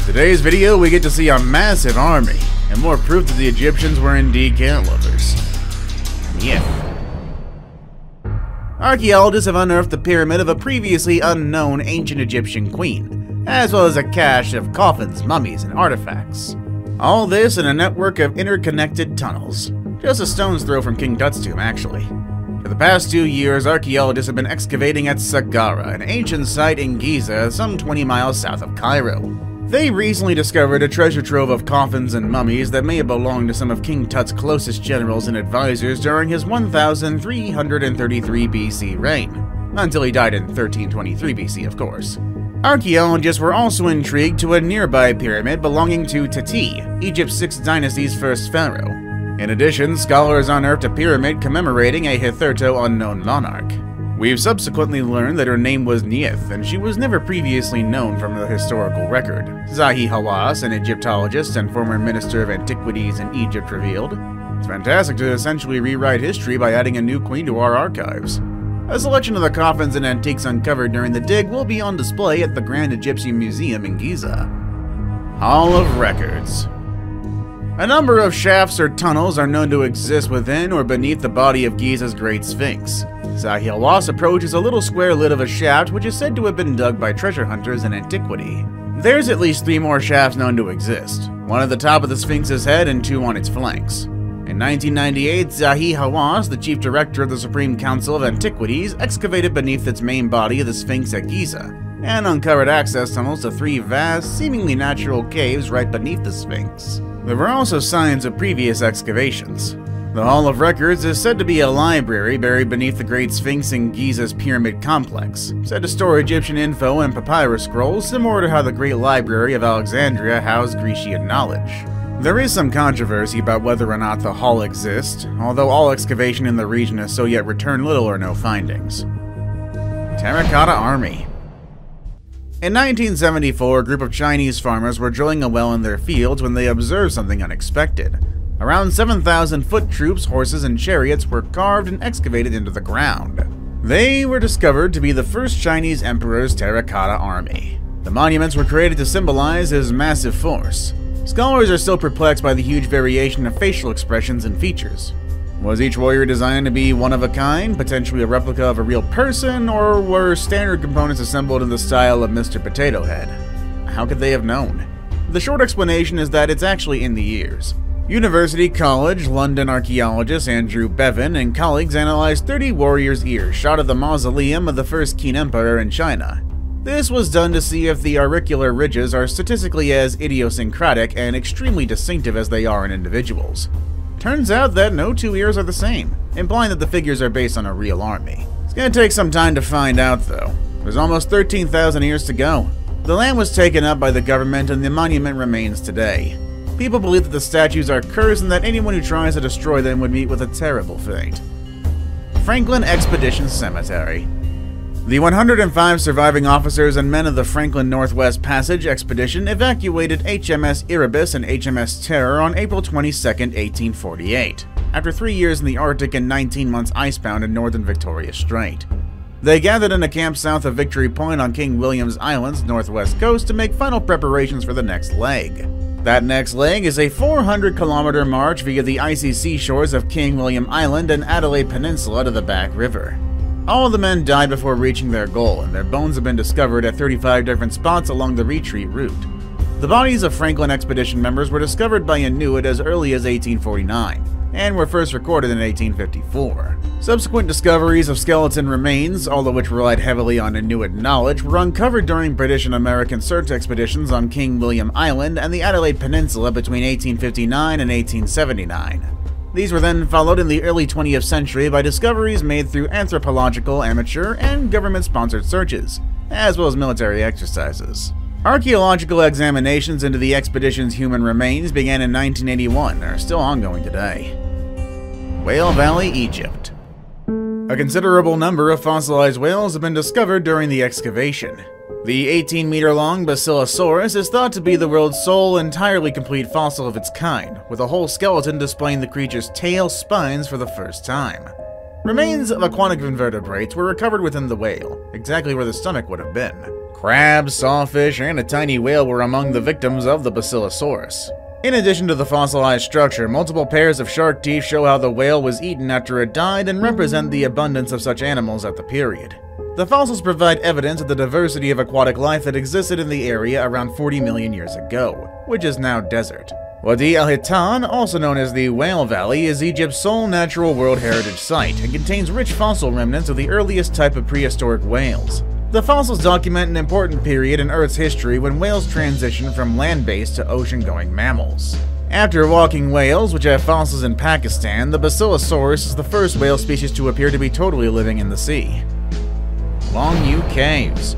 Today's video, we get to see a massive army, and more proof that the Egyptians were indeed cat lovers. Yeah. Archaeologists have unearthed the pyramid of a previously unknown ancient Egyptian queen, as well as a cache of coffins, mummies, and artifacts. All this in a network of interconnected tunnels. Just a stone's throw from King Tut's tomb, actually. For the past 2 years, archaeologists have been excavating at Saqqara, an ancient site in Giza, some 20 miles south of Cairo. They recently discovered a treasure trove of coffins and mummies that may have belonged to some of King Tut's closest generals and advisors during his 1333 BC reign, until he died in 1323 BC, of course. Archaeologists were also intrigued to a nearby pyramid belonging to Teti, Egypt's 6th dynasty's first pharaoh. In addition, scholars unearthed a pyramid commemorating a hitherto unknown monarch. We've subsequently learned that her name was Neith, and she was never previously known from the historical record. Zahi Hawass, an Egyptologist and former Minister of Antiquities in Egypt, revealed. It's fantastic to essentially rewrite history by adding a new queen to our archives. A selection of the coffins and antiques uncovered during the dig will be on display at the Grand Egyptian Museum in Giza. Hall of Records. A number of shafts or tunnels are known to exist within or beneath the body of Giza's Great Sphinx. Zahi Hawass approaches a little square lid of a shaft which is said to have been dug by treasure hunters in antiquity. There's at least 3 more shafts known to exist, one at the top of the Sphinx's head and 2 on its flanks. In 1998, Zahi Hawass, the chief director of the Supreme Council of Antiquities, excavated beneath its main body of the Sphinx at Giza, and uncovered access tunnels to 3 vast, seemingly natural caves right beneath the Sphinx. There were also signs of previous excavations. The Hall of Records is said to be a library buried beneath the Great Sphinx in Giza's Pyramid Complex, said to store Egyptian info and papyrus scrolls similar to how the Great Library of Alexandria housed Grecian knowledge. There is some controversy about whether or not the hall exists, although all excavation in the region has so yet returned little or no findings. Terracotta Army. In 1974, a group of Chinese farmers were drilling a well in their fields when they observed something unexpected. Around 7,000 foot troops, horses, and chariots were carved and excavated into the ground. They were discovered to be the first Chinese emperor's terracotta army. The monuments were created to symbolize his massive force. Scholars are still perplexed by the huge variation of facial expressions and features. Was each warrior designed to be one of a kind, potentially a replica of a real person, or were standard components assembled in the style of Mr. Potato Head? How could they have known? The short explanation is that it's actually in the ears. University College London archaeologist Andrew Bevan and colleagues analyzed 30 warriors' ears shot at the mausoleum of the first Qin Emperor in China. This was done to see if the auricular ridges are statistically as idiosyncratic and extremely distinctive as they are in individuals. Turns out that no 2 ears are the same, implying that the figures are based on a real army. It's gonna take some time to find out though. There's almost 13,000 ears to go. The land was taken up by the government and the monument remains today. People believe that the statues are cursed and that anyone who tries to destroy them would meet with a terrible fate. Franklin Expedition Cemetery. The 105 surviving officers and men of the Franklin Northwest Passage expedition evacuated HMS Erebus and HMS Terror on April 22, 1848, after 3 years in the Arctic and 19 months icebound in northern Victoria Strait. They gathered in a camp south of Victory Point on King William's Island's northwest coast to make final preparations for the next leg. That next leg is a 400-kilometer march via the icy seashores of King William Island and Adelaide Peninsula to the Back River. All of the men died before reaching their goal, and their bones have been discovered at 35 different spots along the retreat route. The bodies of Franklin Expedition members were discovered by Inuit as early as 1849, and were first recorded in 1854. Subsequent discoveries of skeleton remains, all of which relied heavily on Inuit knowledge, were uncovered during British and American search expeditions on King William Island and the Adelaide Peninsula between 1859 and 1879. These were then followed in the early 20th century by discoveries made through anthropological, amateur, and government-sponsored searches, as well as military exercises. Archaeological examinations into the expedition's human remains began in 1981 and are still ongoing today. Whale Valley, Egypt. A considerable number of fossilized whales have been discovered during the excavation. The 18-meter-long Basilosaurus is thought to be the world's sole entirely complete fossil of its kind, with a whole skeleton displaying the creature's tail spines for the first time. Remains of aquatic invertebrates were recovered within the whale, exactly where the stomach would have been. Crabs, sawfish, and a tiny whale were among the victims of the Basilosaurus. In addition to the fossilized structure, multiple pairs of shark teeth show how the whale was eaten after it died and represent the abundance of such animals at the period. The fossils provide evidence of the diversity of aquatic life that existed in the area around 40 million years ago, which is now desert. Wadi al-Hitan, also known as the Whale Valley, is Egypt's sole natural World Heritage Site and contains rich fossil remnants of the earliest type of prehistoric whales. The fossils document an important period in Earth's history when whales transitioned from land-based to ocean-going mammals. After walking whales, which have fossils in Pakistan, the Basilosaurus is the first whale species to appear to be totally living in the sea. Long U Caves.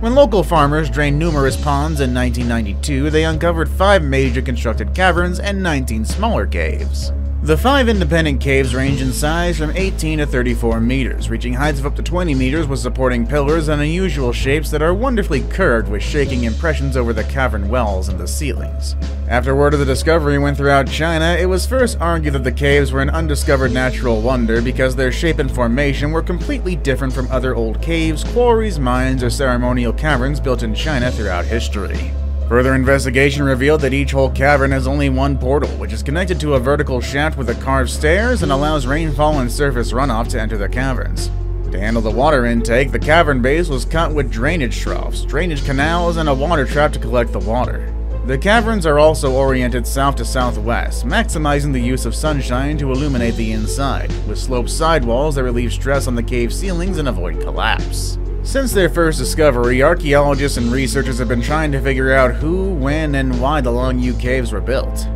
When local farmers drained numerous ponds in 1992, they uncovered 5 major constructed caverns and 19 smaller caves. The 5 independent caves range in size from 18 to 34 meters, reaching heights of up to 20 meters with supporting pillars and unusual shapes that are wonderfully curved with shaking impressions over the cavern walls and the ceilings. After word of the discovery went throughout China, it was first argued that the caves were an undiscovered natural wonder because their shape and formation were completely different from other old caves, quarries, mines, or ceremonial caverns built in China throughout history. Further investigation revealed that each whole cavern has only one portal, which is connected to a vertical shaft with a carved stairs and allows rainfall and surface runoff to enter the caverns. To handle the water intake, the cavern base was cut with drainage troughs, drainage canals, and a water trap to collect the water. The caverns are also oriented south to southwest, maximizing the use of sunshine to illuminate the inside, with sloped sidewalls that relieve stress on the cave ceilings and avoid collapse. Since their first discovery, archaeologists and researchers have been trying to figure out who, when, and why the Long U caves were built.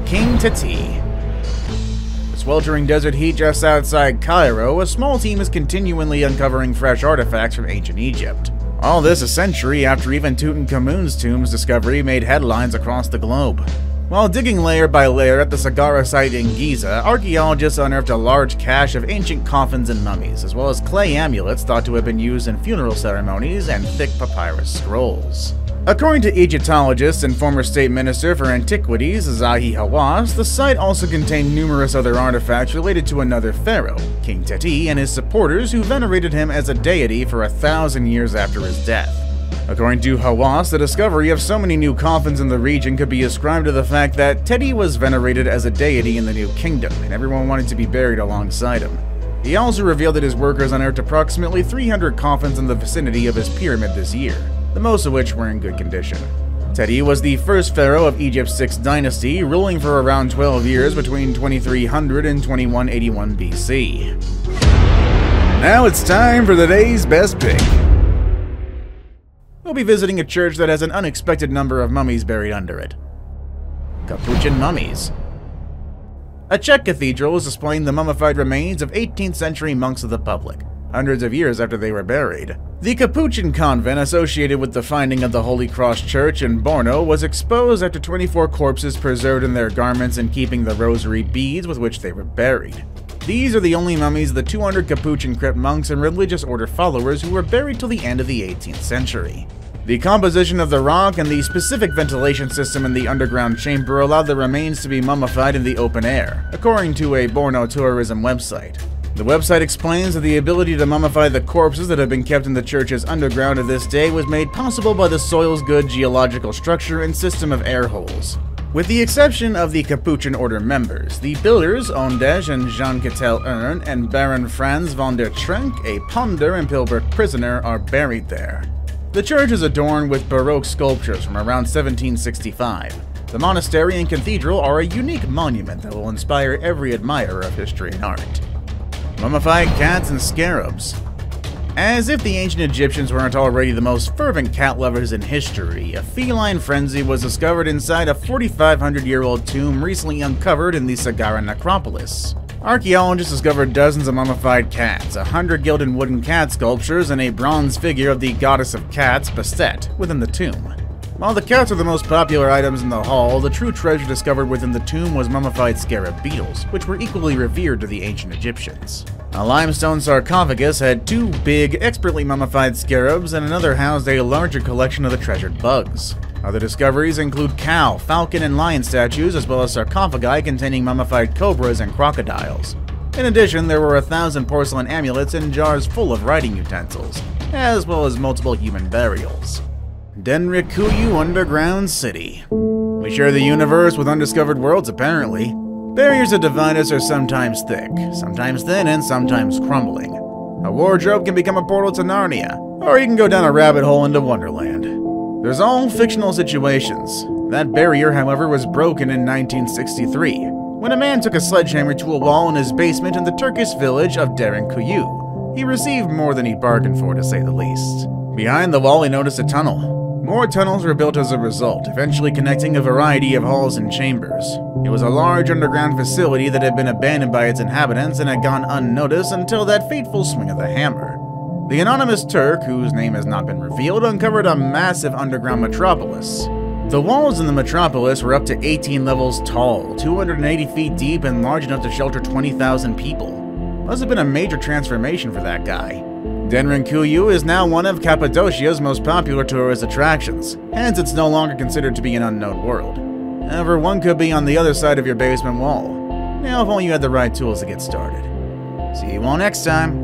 King Tati. The sweltering desert heat just outside Cairo, a small team is continually uncovering fresh artifacts from ancient Egypt. All this a century after even Tutankhamun's tomb's discovery made headlines across the globe. While digging layer by layer at the Saqqara site in Giza, archaeologists unearthed a large cache of ancient coffins and mummies, as well as clay amulets thought to have been used in funeral ceremonies and thick papyrus scrolls. According to Egyptologists and former State Minister for Antiquities Zahi Hawass, the site also contained numerous other artifacts related to another pharaoh, King Teti, and his supporters who venerated him as a deity for 1,000 years after his death. According to Hawass, the discovery of so many new coffins in the region could be ascribed to the fact that Teti was venerated as a deity in the New Kingdom, and everyone wanted to be buried alongside him. He also revealed that his workers unearthed approximately 300 coffins in the vicinity of his pyramid this year, the most of which were in good condition. Teti was the first pharaoh of Egypt's 6th dynasty, ruling for around 12 years between 2300 and 2181 BC. Now it's time for the day's best pick. We'll be visiting a church that has an unexpected number of mummies buried under it. Capuchin Mummies. A Czech cathedral is displaying the mummified remains of 18th century monks of the public, hundreds of years after they were buried. The Capuchin convent associated with the finding of the Holy Cross Church in Brno was exposed after 24 corpses preserved in their garments and keeping the rosary beads with which they were buried. These are the only mummies of the 200 Capuchin crypt monks and religious order followers who were buried till the end of the 18th century. The composition of the rock and the specific ventilation system in the underground chamber allowed the remains to be mummified in the open air, according to a Brno tourism website. The website explains that the ability to mummify the corpses that have been kept in the church's underground to this day was made possible by the soil's good geological structure and system of air holes. With the exception of the Capuchin order members, the builders Ondej and Jean Catel Ern and Baron Franz von der Trenck, a Ponder and Pilbert prisoner, are buried there. The church is adorned with Baroque sculptures from around 1765. The monastery and cathedral are a unique monument that will inspire every admirer of history and art. Mummified cats and scarabs. As if the ancient Egyptians weren't already the most fervent cat lovers in history, a feline frenzy was discovered inside a 4,500-year-old tomb recently uncovered in the Saqqara necropolis. Archaeologists discovered dozens of mummified cats, 100 gilded wooden cat sculptures, and a bronze figure of the goddess of cats, Bastet, within the tomb. While the cats are the most popular items in the hall, the true treasure discovered within the tomb was mummified scarab beetles, which were equally revered to the ancient Egyptians. A limestone sarcophagus had 2 big, expertly mummified scarabs, and another housed a larger collection of the treasured bugs. Other discoveries include cow, falcon, and lion statues, as well as sarcophagi containing mummified cobras and crocodiles. In addition, there were 1,000 porcelain amulets and jars full of writing utensils, as well as multiple human burials. Denrikuyu Underground City. We share the universe with undiscovered worlds, apparently. Barriers that divide us are sometimes thick, sometimes thin, and sometimes crumbling. A wardrobe can become a portal to Narnia, or you can go down a rabbit hole into Wonderland. There's all fictional situations. That barrier, however, was broken in 1963, when a man took a sledgehammer to a wall in his basement in the Turkish village of Derinkuyu. He received more than he bargained for, to say the least. Behind the wall, he noticed a tunnel. More tunnels were built as a result, eventually connecting a variety of halls and chambers. It was a large underground facility that had been abandoned by its inhabitants and had gone unnoticed until that fateful swing of the hammer. The anonymous Turk, whose name has not been revealed, uncovered a massive underground metropolis. The walls in the metropolis were up to 18 levels tall, 280 feet deep, and large enough to shelter 20,000 people. Must have been a major transformation for that guy. Derinkuyu is now one of Cappadocia's most popular tourist attractions, hence it's no longer considered to be an unknown world. However, one could be on the other side of your basement wall. Now, if only you had the right tools to get started. See you all next time.